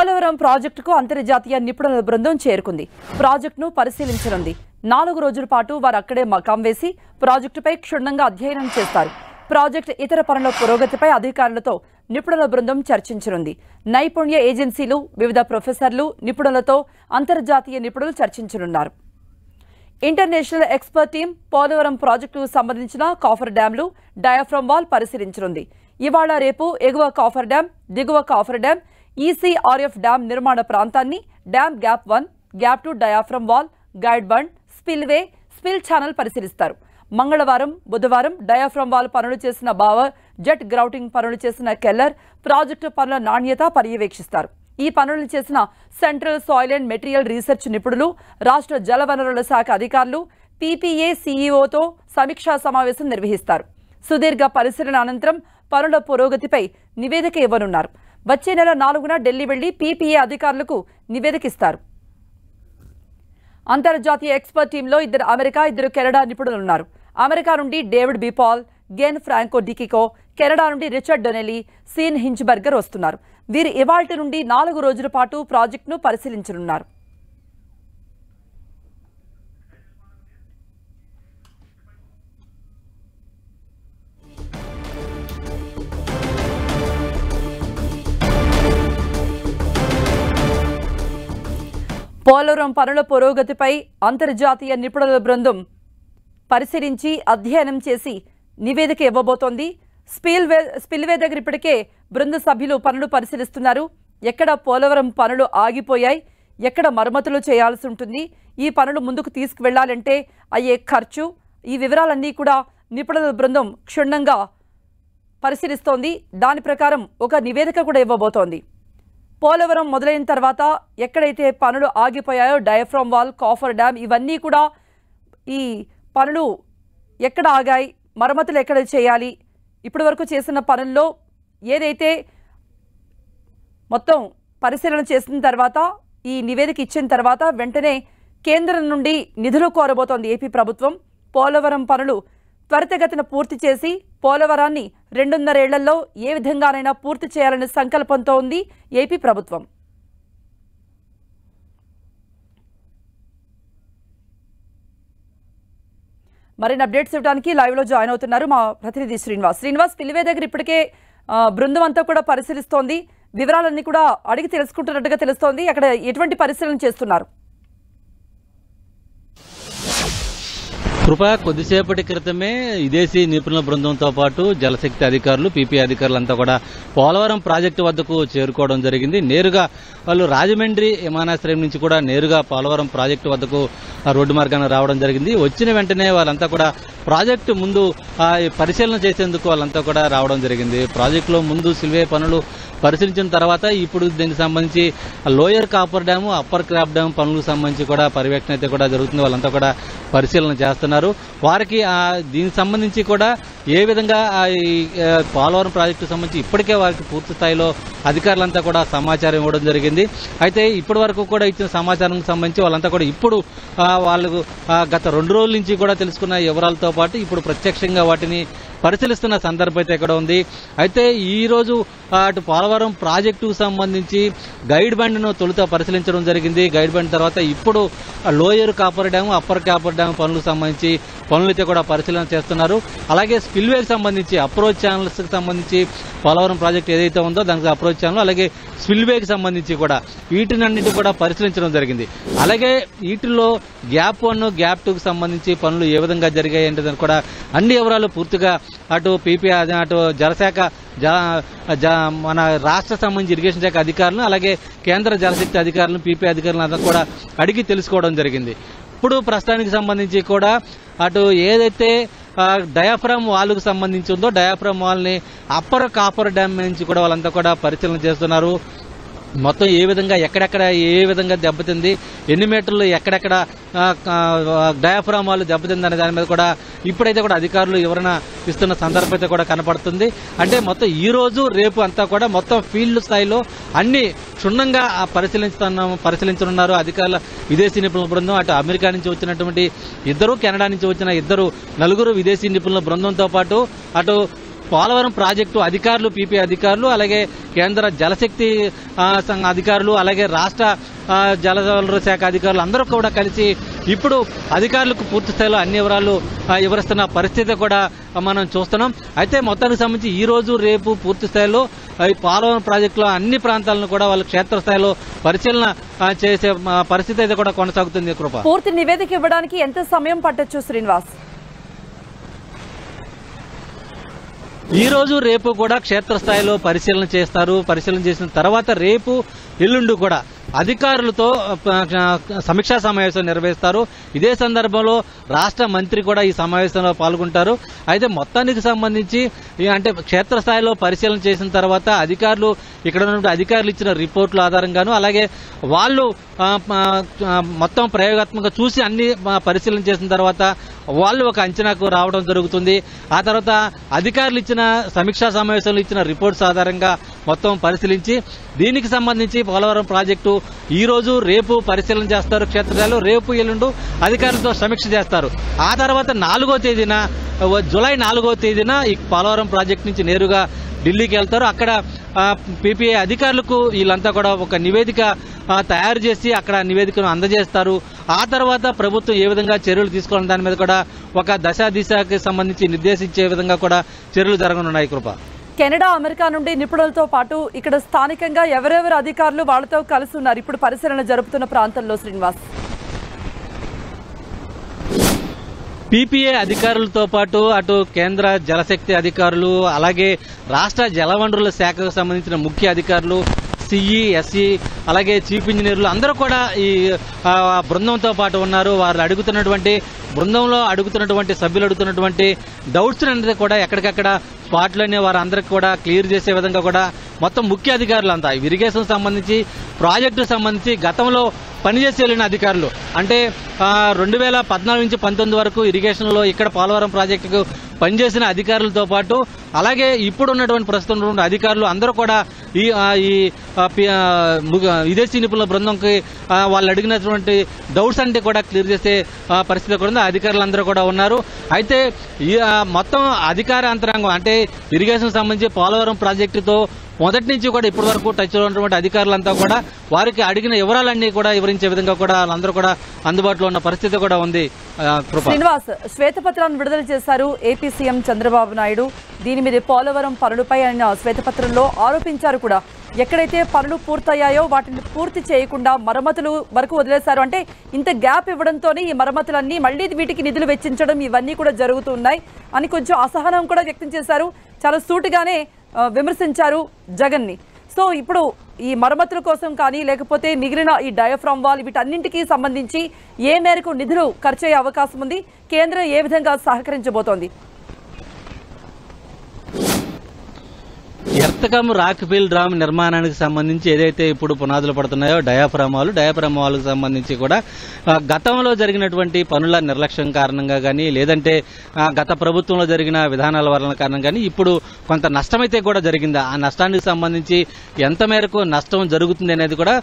పోలవరం ప్రాజెక్టుకు అంతర్జాతీయ నిపుణుల బృందం చేరుకుంది. ప్రాజెక్టును పరిశీలించనుంది. 4 రోజుల పాటు వారు అక్కడే మకాం వేసి ప్రాజెక్టుపై క్షుణ్ణంగా అధ్యయనం చేస్తారు. ప్రాజెక్టు ఇతర పనుల పురోగతిపై అధికారులతో నిపుణుల బృందం చర్చించనుంది. నైపుణ్య ఏజెన్సీలు, వివిధ ప్రొఫెసర్లు, నిపుణులతో అంతర్జాతీయ నిపుణులు చర్చించనున్నారు. ఇంటర్నేషనల్ ఎక్స్పర్ట్ టీం పోలవరం ప్రాజెక్టుకు సంబంధించిన కాఫర్ డ్యాంలు, డయాఫ్రమ్ వాల్ పరిశీలించనుంది. ఇవాళ రేపు ఎగువ కాఫర్ డ్యాం, దిగువ కాఫర్ డ్యాం, ఈసీఆర్ఎఫ్ డ్యాం నిర్మాణ ప్రాంతాన్ని, dam gap 1, gap 2 diaphragm wall, guide bund, spillway, spill channel పరిశీలిస్తారు. మంగళవారం, బుధవారం డయాఫ్రమ్ వాల్ పనులు చేసిన బావర్, జెట్ గ్రౌటింగ్ పనులు చేసిన కెల్లర్ ప్రాజెక్టు పనుల నాణ్యత పర్యవేక్షిస్తారు. ఈ పనులను చేసిన central soil and material research నిపుణులు, రాష్ట్ర జలవనరుల శాఖ అధికారులు పీపీఏ సీఈఓతో సమీక్షా సమావేశం నిర్వహిస్తారు. సుదీర్ఘ పరిశీలన అనంతరం పనుల పురోగతిపై నివేదిక ఇవ్వనున్నారు. వచ్చే నెల 4న ఢిల్లీ వెళ్లి పీపీఏ అధికారులకు నివేదిక ఇస్తారు. అంతర్జాతీయ ఎక్స్పర్ట్ టీంలో 2 అమెరికా, 2 కెనడా నిపుణులున్నారు. అమెరికా నుండి డేవిడ్ బిపాల్, గెన్ ఫ్రాంకో డికికో, కెనడా నుండి రిచర్డ్ డొనెలీ, సీన్ హించ్బర్గర్ వస్తున్నారు. వీరు ఇవాల్టి నుండి 4 రోజుల పాటు ప్రాజెక్టును పరిశీలించనున్నారు. పోలవరం పనుల పురోగతిపై అంతర్జాతీయ నిపుణుల బృందం పరిశీలించి అధ్యయనం చేసి నివేదిక ఇవ్వబోతోంది. స్పిల్వే దగ్గర ఇప్పటికే బృంద సభ్యులు పనులు పరిశీలిస్తున్నారు. ఎక్కడ పోలవరం పనులు ఆగిపోయాయి, ఎక్కడ మరమ్మతులు చేయాల్సి ఉంటుంది, ఈ పనులు ముందుకు తీసుకువెళ్లాలంటే అయ్యే ఖర్చు, ఈ వివరాలన్నీ కూడా నిపుణుల బృందం క్షుణ్ణంగా పరిశీలిస్తోంది. దాని ప్రకారం ఒక నివేదిక కూడా ఇవ్వబోతోంది. పోలవరం మొదలైన తర్వాత ఎక్కడైతే పనులు ఆగిపోయాయో, డయాఫ్రమ్ వాల్, కాఫర్ డ్యామ్, ఇవన్నీ కూడా ఈ పనులు ఎక్కడ ఆగాయి, మరమ్మతులు ఎక్కడ చేయాలి, ఇప్పటి వరకు చేసిన పనుల్లో ఏదైతే మొత్తం పరిశీలన చేసిన తర్వాత ఈ నివేదిక ఇచ్చిన తర్వాత వెంటనే కేంద్రం నుండి నిధులు కోరబోతోంది ఏపీ ప్రభుత్వం. పోలవరం పనులు త్వరితగతిన పూర్తి చేసి పోలవరాన్ని 2.5 ఏళ్లలో ఏ విధంగానైనా పూర్తి చేయాలనే సంకల్పంతో ఉంది ఏపీ ప్రభుత్వం. మరిన్ని అప్డేట్స్ ఇవ్వడానికి లైవ్ లో జాయిన్ అవుతున్నారు మా ప్రతినిధి శ్రీనివాస్. పిలివే దగ్గర ఇప్పటికే బృందం అంతా కూడా పరిశీలిస్తోంది. వివరాలన్నీ కూడా అడిగి తెలుసుకుంటున్నట్టుగా తెలుస్తోంది. అక్కడ ఎటువంటి పరిశీలన చేస్తున్నారు? కృప కొద్దిసేపటి క్రితమే విదేశీ నిపుణుల బృందంతో పాటు జలశక్తి అధికారులు, పీపీ అధికారులంతా కూడా పోలవరం ప్రాజెక్టు వద్దకు చేరుకోవడం జరిగింది. నేరుగా వాళ్ళు రాజమండ్రి విమానాశ్రయం నుంచి కూడా నేరుగా పోలవరం ప్రాజెక్టు వద్దకు రోడ్డు మార్గాన్ని రావడం జరిగింది. వచ్చిన వెంటనే వాళ్ళంతా కూడా ప్రాజెక్టు ముందు పరిశీలన చేసేందుకు వాళ్ళంతా కూడా రావడం జరిగింది. ప్రాజెక్టులో ముందు సిల్వే పనులు పరిశీలించిన తర్వాత ఇప్పుడు దీనికి సంబంధించి lower coffer dam, upper crop dam పనులకు సంబంధించి కూడా పర్యవేక్షణ అయితే కూడా జరుగుతుంది. వాళ్ళంతా కూడా పరిశీలన చేస్తున్నారు. వారికి దీనికి సంబంధించి కూడా ఏ విధంగా పోలవరం ప్రాజెక్టు సంబంధించి ఇప్పటికే వారికి పూర్తి స్థాయిలో అధికారులంతా కూడా సమాచారం ఇవ్వడం జరిగింది. అయితే ఇప్పటి వరకు కూడా ఇచ్చిన సమాచారానికి సంబంధించి వాళ్ళంతా కూడా ఇప్పుడు వాళ్ళకు గత 2 రోజుల నుంచి కూడా తెలుసుకున్న వివరాలతో పాటు ఇప్పుడు ప్రత్యక్షంగా వాటిని పరిశీలిస్తున్న సందర్భం అయితే ఇక్కడ ఉంది. అయితే ఈ రోజు అటు పోలవరం ప్రాజెక్టుకు సంబంధించి గైడ్ బండ్ను తొలుత పరిశీలించడం జరిగింది. గైడ్ బండ్ తర్వాత ఇప్పుడు lower copper dam, upper coffer dam పనులకు సంబంధించి పనులైతే కూడా పరిశీలన చేస్తున్నారు. అలాగే స్పిల్వేకి సంబంధించి అప్రోచ్ ఛానల్స్ కి సంబంధించి పోలవరం ప్రాజెక్టు ఏదైతే ఉందో దానికి అప్రోచ్ ఛానల్, అలాగే స్పిల్వేకి సంబంధించి కూడా వీటినన్నింటి కూడా పరిశీలించడం జరిగింది. అలాగే వీటిల్లో గ్యాప్ 1, గ్యాప్ 2కి సంబంధించి పనులు ఏ విధంగా జరిగాయి అంటే కూడా అన్ని వివరాలు పూర్తిగా అటు పీపీ, అటు జలశాఖ, మన రాష్ట్ర సంబంధించి ఇరిగేషన్ శాఖ అధికారులను, అలాగే కేంద్ర జలశక్తి అధికారులను, పీపీ అధికారులను అంతా కూడా అడిగి తెలుసుకోవడం జరిగింది. ఇప్పుడు ప్రస్తుతానికి సంబంధించి కూడా అటు ఏదైతే డయాఫ్రమ్ వాల్కు సంబంధించి ఉందో డయాఫ్రమ్ వాల్ని అప్పర్ కాపర్ డ్యామ్ నుంచి కూడా వాళ్ళంతా కూడా పరిశీలన చేస్తున్నారు. మొత్తం ఏ విధంగా ఎక్కడెక్కడ ఏ విధంగా దెబ్బతింది, ఎన్ని మీటర్లు ఎక్కడెక్కడ డయాఫ్రామ్ వాళ్ళు దెబ్బతింది అనే దాని మీద కూడా ఇప్పుడైతే కూడా అధికారులు వివరణ ఇస్తున్న సందర్భం అయితే కూడా కనపడుతుంది. అంటే మొత్తం ఈ రోజు రేపు అంతా కూడా మొత్తం ఫీల్డ్ స్థాయిలో అన్ని క్షుణ్ణంగా పరిశీలించనున్నారు అధికారుల విదేశీ నిపుణుల బృందం. అటు అమెరికా నుంచి వచ్చినటువంటి 2, కెనడా నుంచి వచ్చిన 2 నలుగురు విదేశీ నిపుణుల బృందంతో పాటు అటు పోలవరం ప్రాజెక్టు అధికారులు, పీపీ అధికారులు, అలాగే కేంద్ర జలశక్తి సంఘ అధికారులు, అలాగే రాష్ట్ర జలవనరుల శాఖ అధికారులు అందరూ కూడా కలిసి ఇప్పుడు అధికారులకు పూర్తి స్థాయిలో అన్ని వివరాలు వివరిస్తున్న పరిస్థితి కూడా మనం చూస్తున్నాం. అయితే మొత్తానికి సంబంధించి ఈ రోజు రేపు పూర్తి స్థాయిలో ఈ పోలవరం ప్రాజెక్టులో అన్ని ప్రాంతాలను కూడా వాళ్ళు క్షేత్రస్థాయిలో పరిశీలన చేసే పరిస్థితి అయితే కూడా కొనసాగుతుంది. కృప, పూర్తి నివేదిక ఇవ్వడానికి ఎంత సమయం పట్టొచ్చు శ్రీనివాస్? ఈ రోజు రేపు కూడా క్షేత్రస్థాయిలో పరిశీలన చేస్తారు. పరిశీలన చేసిన తర్వాత రేపు ఎల్లుండి కూడా అధికారులతో సమీక్షా సమావేశం నిర్వహిస్తారు. ఇదే సందర్భంలో రాష్ట్ర మంత్రి కూడా ఈ సమావేశంలో పాల్గొంటారు. అయితే మొత్తానికి సంబంధించి అంటే క్షేత్రస్థాయిలో పరిశీలన చేసిన తర్వాత అధికారులు ఇక్కడ ఉన్నటువంటి అధికారులు ఇచ్చిన రిపోర్టుల ఆధారంగాను, అలాగే వాళ్ళు మొత్తం ప్రయోగాత్మకంగా చూసి అన్ని పరిశీలన చేసిన తర్వాత వాళ్ళు ఒక అంచనాకు రావడం జరుగుతుంది. ఆ తర్వాత అధికారులు ఇచ్చిన సమీక్షా సమావేశంలో ఇచ్చిన రిపోర్ట్స్ ఆధారంగా మొత్తం పరిశీలించి దీనికి సంబంధించి పోలవరం ప్రాజెక్టు ఈ రోజు రేపు పరిశీలన చేస్తారు. క్షేత్రస్థాయిలో రేపు ఎల్లుండి అధికారులతో సమీక్ష చేస్తారు. ఆ తర్వాత 4వ తేదీన జూలై 4వ తేదీన ఈ పోలవరం ప్రాజెక్టు నుంచి నేరుగా ఢిల్లీకి వెళ్తారు. అక్కడ పీపీఏ అధికారులకు వీళ్ళంతా కూడా ఒక నివేదిక తయారు చేసి అక్కడ నివేదికను అందజేస్తారు. ఆ తర్వాత ప్రభుత్వం ఏ విధంగా చర్యలు తీసుకోవాలని దాని మీద కూడా ఒక దిశకి సంబంధించి నిర్దేశించే విధంగా కూడా చర్యలు జరగనున్నాయి. కృప, కెనడా, అమెరికా నుండి నిపుణులతో పాటు ఇక్కడ స్థానికంగా ఎవరెవరు అధికారులు వాళ్ళతో కలిసి ఉన్నారు ఇప్పుడు పరిశీలన జరుపుతున్న ప్రాంతంలో? శ్రీనివాస్, పీపీఏ అధికారులతో పాటు అటు కేంద్ర జలశక్తి అధికారులు, అలాగే రాష్ట్ర జలవనరుల శాఖకు సంబంధించిన ముఖ్య అధికారులు, సిఈ, ఎస్ఈ, అలాగే చీఫ్ ఇంజనీర్లు అందరూ కూడా ఈ బృందంతో పాటు ఉన్నారు. వారు అడుగుతున్నటువంటి బృందంలో అడుగుతున్నటువంటి సభ్యులు అడుగుతున్నటువంటి డౌట్స్ అనేది కూడా ఎక్కడికక్కడ స్పాట్లోనే వారందరికీ కూడా క్లియర్ చేసే విధంగా కూడా మొత్తం ముఖ్య అధికారులంతా ఇరిగేషన్ సంబంధించి, ప్రాజెక్టు సంబంధించి గతంలో పనిచేసి వెళ్ళిన అధికారులు, అంటే 2014 నుంచి 19 వరకు ఇరిగేషన్లో ఇక్కడ పోలవరం ప్రాజెక్టుకు పనిచేసిన అధికారులతో పాటు అలాగే ఇప్పుడు ఉన్నటువంటి ప్రస్తుతం ఉన్నటువంటి అధికారులు అందరూ కూడా ఈ విదేశీ నిపుణుల బృందంకి వాళ్ళు అడిగినటువంటి డౌట్స్ అంటే కూడా క్లియర్ చేసే పరిస్థితి కూడా ఉంది. అధికారులందరూ కూడా ఉన్నారు. అయితే ఈ మొత్తం అధికార యంత్రాంగం అంటే ఇరిగేషన్ సంబంధించి పోలవరం ప్రాజెక్టుతో మొదటి నుంచి కూడా ఇప్పటి వరకు టచ్ లో ఉన్నటువంటి అధికారులంతా కూడా వారికి అడిగిన వివరాలన్నీ కూడా వివరించే విధంగా కూడా వాళ్ళందరూ కూడా అందుబాటులో ఉన్న పరిస్థితి కూడా ఉంది. శ్రీనివాస్, శ్వేతపత్రాన్ని విడుదల చేశారు ఏపీ సీఎం చంద్రబాబు నాయుడు. దీని మీద పోలవరం పనులపై ఆయన శ్వేతపత్రంలో ఆరోపించారు కూడా. ఎక్కడైతే పనులు పూర్తయ్యాయో వాటిని పూర్తి చేయకుండా మరమ్మతులు వరకు వదిలేశారు. అంటే ఇంత గ్యాప్ ఇవ్వడంతోనే ఈ మరమ్మతులన్నీ మళ్లీ వీటికి నిధులు వెచ్చించడం ఇవన్నీ కూడా జరుగుతున్నాయి అని కొంచెం అసహనం కూడా వ్యక్తం చేశారు. చాలా సూటిగానే విమర్శించారు జగన్ ని. సో ఇప్పుడు ఈ మరమ్మతుల కోసం కానీ లేకపోతే మిగిలిన ఈ డయాఫ్రామ్ వాల్ వీటన్నింటికి సంబంధించి ఏ మేరకు నిధులు ఖర్చు అయ్యే అవకాశం ఉంది? కేంద్రం ఏ విధంగా సహకరించబోతోంది? ఎర్తకం రాక్ఫీల్ డ్యామ్ నిర్మాణానికి సంబంధించి ఏదైతే ఇప్పుడు పునాదులు పడుతున్నాయో డయాఫ్రామ్ వాల్కు సంబంధించి కూడా గతంలో జరిగినటువంటి పనుల నిర్లక్ష్యం కారణంగా కానీ లేదంటే గత ప్రభుత్వంలో జరిగిన విధానాల వలన కారణం కానీ ఇప్పుడు కొంత నష్టమైతే కూడా జరిగింది. ఆ నష్టానికి సంబంధించి ఎంత మేరకు నష్టం జరుగుతుంది అనేది కూడా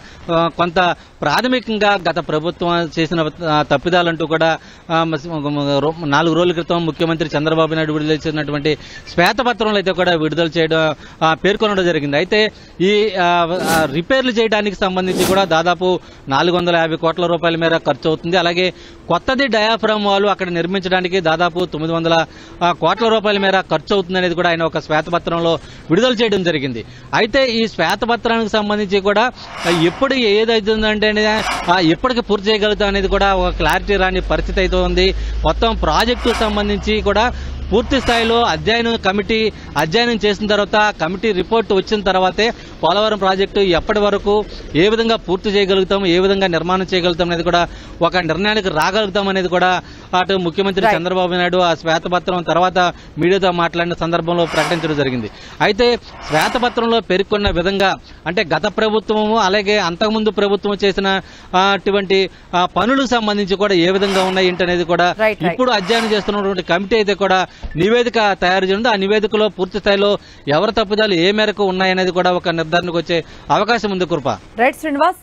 కొంత ప్రాథమికంగా గత ప్రభుత్వం చేసిన తప్పిదాలంటూ కూడా 4 రోజుల క్రితం ముఖ్యమంత్రి చంద్రబాబు నాయుడు విడుదల చేసినటువంటి శ్వేతపత్రంలో అయితే కూడా విడుదల చేయడం పేర్కొనడం జరిగింది. అయితే ఈ రిపేర్లు చేయడానికి సంబంధించి కూడా దాదాపు 450 కోట్ల రూపాయల మేర ఖర్చు అవుతుంది. అలాగే కొత్తది డయాఫ్రామ్ వాల్ అక్కడ నిర్మించడానికి దాదాపు 900 కోట్ల రూపాయల మేర ఖర్చు అవుతుంది అనేది కూడా ఆయన ఒక శ్వేతపత్రంలో విడుదల చేయడం జరిగింది. అయితే ఈ శ్వేతపత్రానికి సంబంధించి కూడా ఎప్పుడు ఏదైతుందంటే ఎప్పటికి పూర్తి చేయగలుగుతాం అనేది కూడా ఒక క్లారిటీ రాని పరిస్థితి అయితే ఉంది. మొత్తం ప్రాజెక్టు సంబంధించి కూడా పూర్తి స్థాయిలో అధ్యయనం చేసిన తర్వాత కమిటీ రిపోర్టు వచ్చిన తర్వాతే పోలవరం ప్రాజెక్టు ఎప్పటి వరకు ఏ విధంగా పూర్తి చేయగలుగుతాం, ఏ విధంగా నిర్మాణం చేయగలుగుతాం అనేది కూడా ఒక నిర్ణయానికి రాగలుగుతాం అనేది కూడా అటు ముఖ్యమంత్రి చంద్రబాబు నాయుడు ఆ శ్వేతపత్రం తర్వాత మీడియాతో మాట్లాడిన సందర్భంలో ప్రకటించడం జరిగింది. అయితే శ్వేతపత్రంలో పేర్కొన్న విధంగా అంటే గత ప్రభుత్వము అలాగే అంతకుముందు ప్రభుత్వం చేసిన అటువంటి పనులకు సంబంధించి కూడా ఏ విధంగా ఉన్నాయి ఏంటనేది కూడా ఇప్పుడు అధ్యయనం చేస్తున్నటువంటి కమిటీ అయితే కూడా నివేదిక తయారు చేయడం. ఆ నివేదికలో పూర్తి స్థాయిలో ఎవరి తప్పిదాలు ఏ మేరకు ఉన్నాయనేది కూడా ఒక నిర్ధారణకు వచ్చే అవకాశం ఉంది. కృప, రైట్ శ్రీనివాస్.